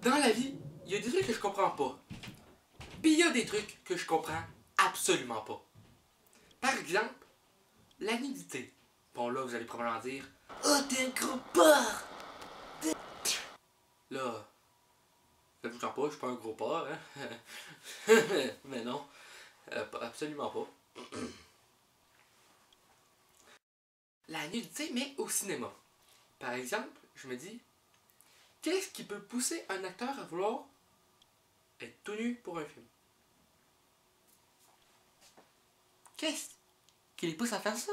Dans la vie, il y a des trucs que je comprends pas. Puis il y a des trucs que je comprends absolument pas. Par exemple, la nudité. Bon là, vous allez probablement dire, oh, t'es un gros porc! Là, faites-vous-en pas, je suis pas un gros porc, hein? Mais non, absolument pas. La nudité, mais au cinéma. Par exemple, je me dis, qu'est-ce qui peut pousser un acteur à vouloir être tout nu pour un film? Qu'est-ce qui les pousse à faire ça?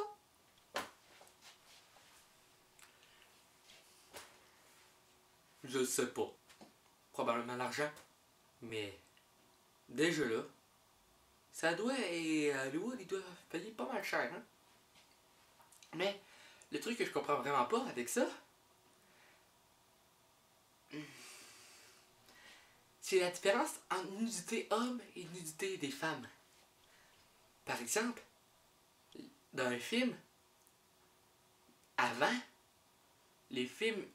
Je sais pas. Probablement l'argent. Mais déjà là, ça doit, et Hollywood, ils doivent payer pas mal cher, hein? Mais le truc que je comprends vraiment pas avec ça, c'est la différence entre nudité homme et nudité des femmes. Par exemple, dans un film, avant, les films,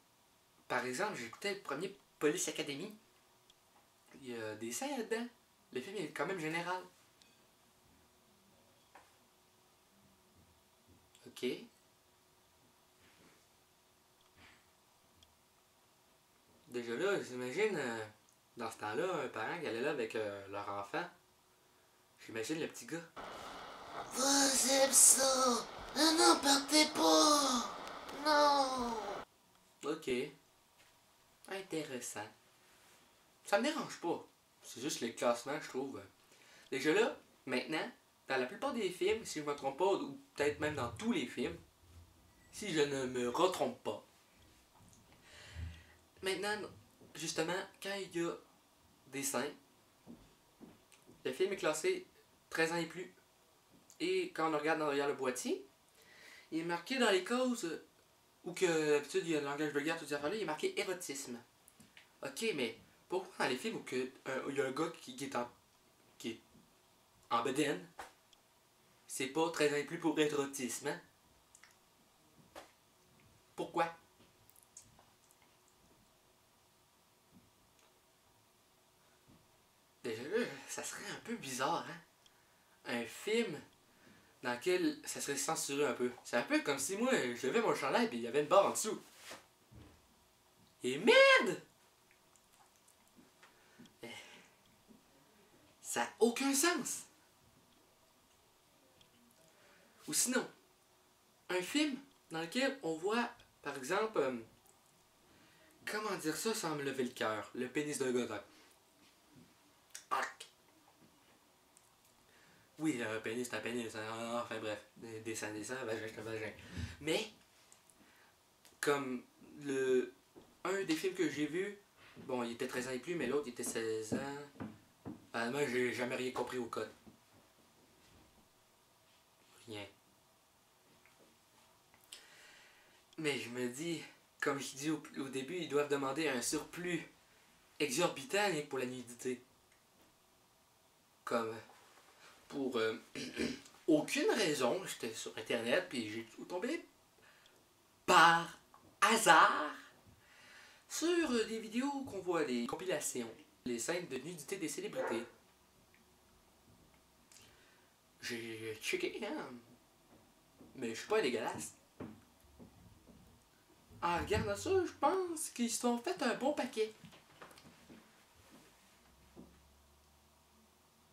par exemple, j'écoutais le premier Police Academy, il y a des scènes là-dedans. Le film est quand même général. Ok. Déjà là, j'imagine, dans ce temps-là, un parent qui allait là avec leur enfant. J'imagine le petit gars. Vous aimez ça? Ah non, partez pas! Non! Ok. Intéressant. Ça me dérange pas. C'est juste les classements, je trouve. Déjà là, maintenant, dans la plupart des films, si je me trompe pas, ou peut-être même dans tous les films, si je ne me retrompe pas, maintenant, justement, quand il y a des scènes, le film est classé 13 ans et plus. Et quand on regarde derrière le boîtier, il est marqué dans les causes où que d'habitude il y a le langage vulgaire, tout ça là, il est marqué érotisme. Ok, mais pourquoi dans les films où il y a un gars qui est en bedaine, c'est pas 13 ans et plus pour érotisme, hein? Pourquoi? Déjà là, ça serait un peu bizarre, hein? Un film dans lequel ça serait censuré un peu. C'est un peu comme si moi, je levais mon chandail et il y avait une barre en dessous. Et merde! Ça n'a aucun sens! Ou sinon, un film dans lequel on voit, par exemple, comment dire ça sans me lever le cœur, le pénis d'un gars. Arc! Oui, un pénis, c'est un pénis. Enfin bref, des seins, vagin, c'est un vagin. Mais, comme un des films que j'ai vu, bon, il était 13 ans et plus, mais l'autre, il était 16 ans. Moi, j'ai jamais rien compris au code. Rien. Mais je me dis, comme je dis au début, ils doivent demander un surplus exorbitant pour la nudité. Comme pour aucune raison, j'étais sur internet puis j'ai tombé par hasard sur des vidéos qu'on voit, des compilations, les scènes de nudité des célébrités. J'ai checké, hein, mais je suis pas dégueulasse. En regardant ça, je pense qu'ils se sont fait un bon paquet.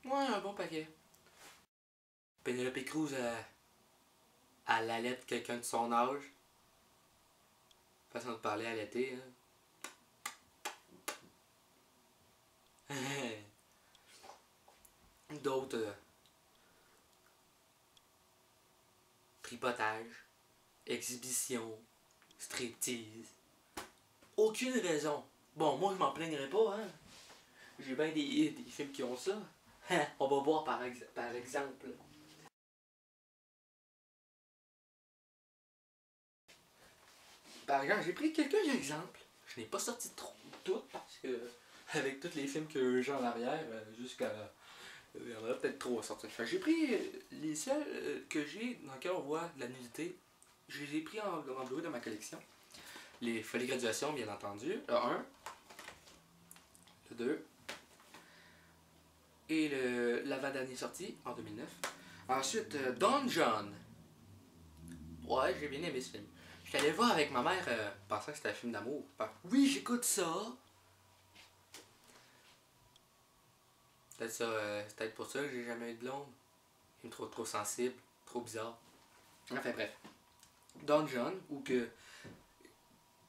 Ouais, un bon paquet. Penelope Cruz, elle allait quelqu'un de son âge. Façon de parler à l'été, hein. D'autres, tripotage, exhibition, striptease. Aucune raison. Bon, moi je m'en plaindrais pas, hein. J'ai bien des films qui ont ça. On va voir par exemple. Par exemple, j'ai pris quelques exemples. Je n'ai pas sorti trop toutes parce que avec tous les films que j'ai en arrière, jusqu'à. Il y en a peut-être trop à sortir. J'ai pris les seuls que j'ai dans lesquels on voit de la nudité. Je les ai pris en Blu-ray dans ma collection. Les Folies Graduation, bien entendu. Un. 2. Et l'avant-dernier sorti en 2009. Ensuite, Don John. Ouais, j'ai bien aimé ce film. Je suis allé le voir avec ma mère pensant que c'était un film d'amour. Oui, j'écoute ça. C'est peut-être pour ça que j'ai jamais eu de blonde. Il me trouve trop sensible, trop bizarre. Enfin bref. Don John, où que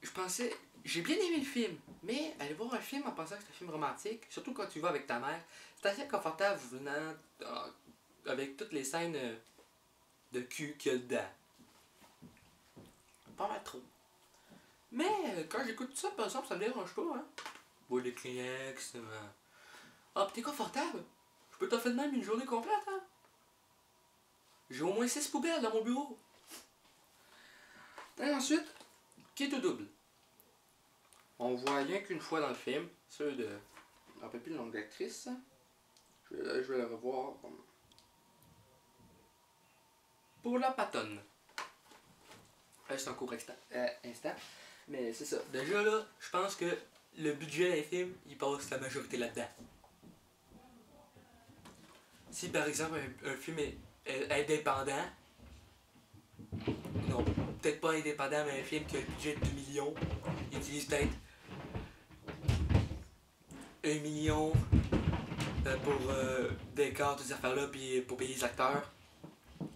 je pensais, j'ai bien aimé le film, mais aller voir un film en pensant que c'est un film romantique, surtout quand tu vas avec ta mère, c'est assez confortable venant avec toutes les scènes de cul qu'il y a dedans. Pas mal trop. Mais quand j'écoute ça, par exemple, ça me dérange pas, hein. Bois les Kleenex, ah, pis t'es confortable. Je peux t'en faire de même une journée complète, hein. J'ai au moins 6 poubelles dans mon bureau. Et ensuite, quitte au double. On voit rien qu'une fois dans le film, ceux de... Je me rappelle plus le nom de l'actrice. Je vais le revoir. Pour la patonne. C'est un court instant. Mais c'est ça. Déjà là, je pense que le budget d'un film, il passe la majorité là-dedans. Si par exemple un film est indépendant, non, peut-être pas indépendant, mais un film qui a un budget de 2 millions, il utilise peut-être 1 million pour décor, toutes ces affaires-là, puis pour payer les acteurs.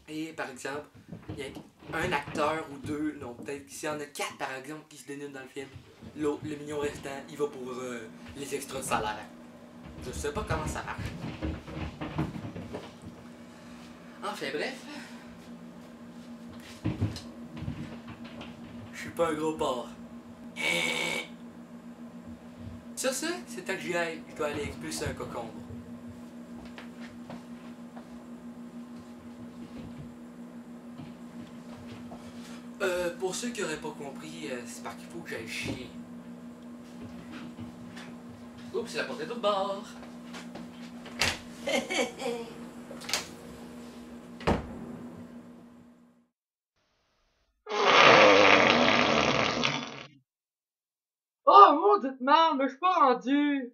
Et par exemple, il y a un acteur ou deux, non, peut-être s'il y en a 4 par exemple qui se dénudent dans le film, le million restant, il va pour les extras de salaire. Je sais pas comment ça marche. Enfin bref. Je suis pas un gros porc. Sur ce, c'est temps que j'y aille. Je dois aller expulser un cocombre. Pour ceux qui auraient pas compris, c'est parce qu'il faut que j'aille chier. Oups, c'est la portée de l'autre bord. Oh, maudite merde, mais je suis pas rendu!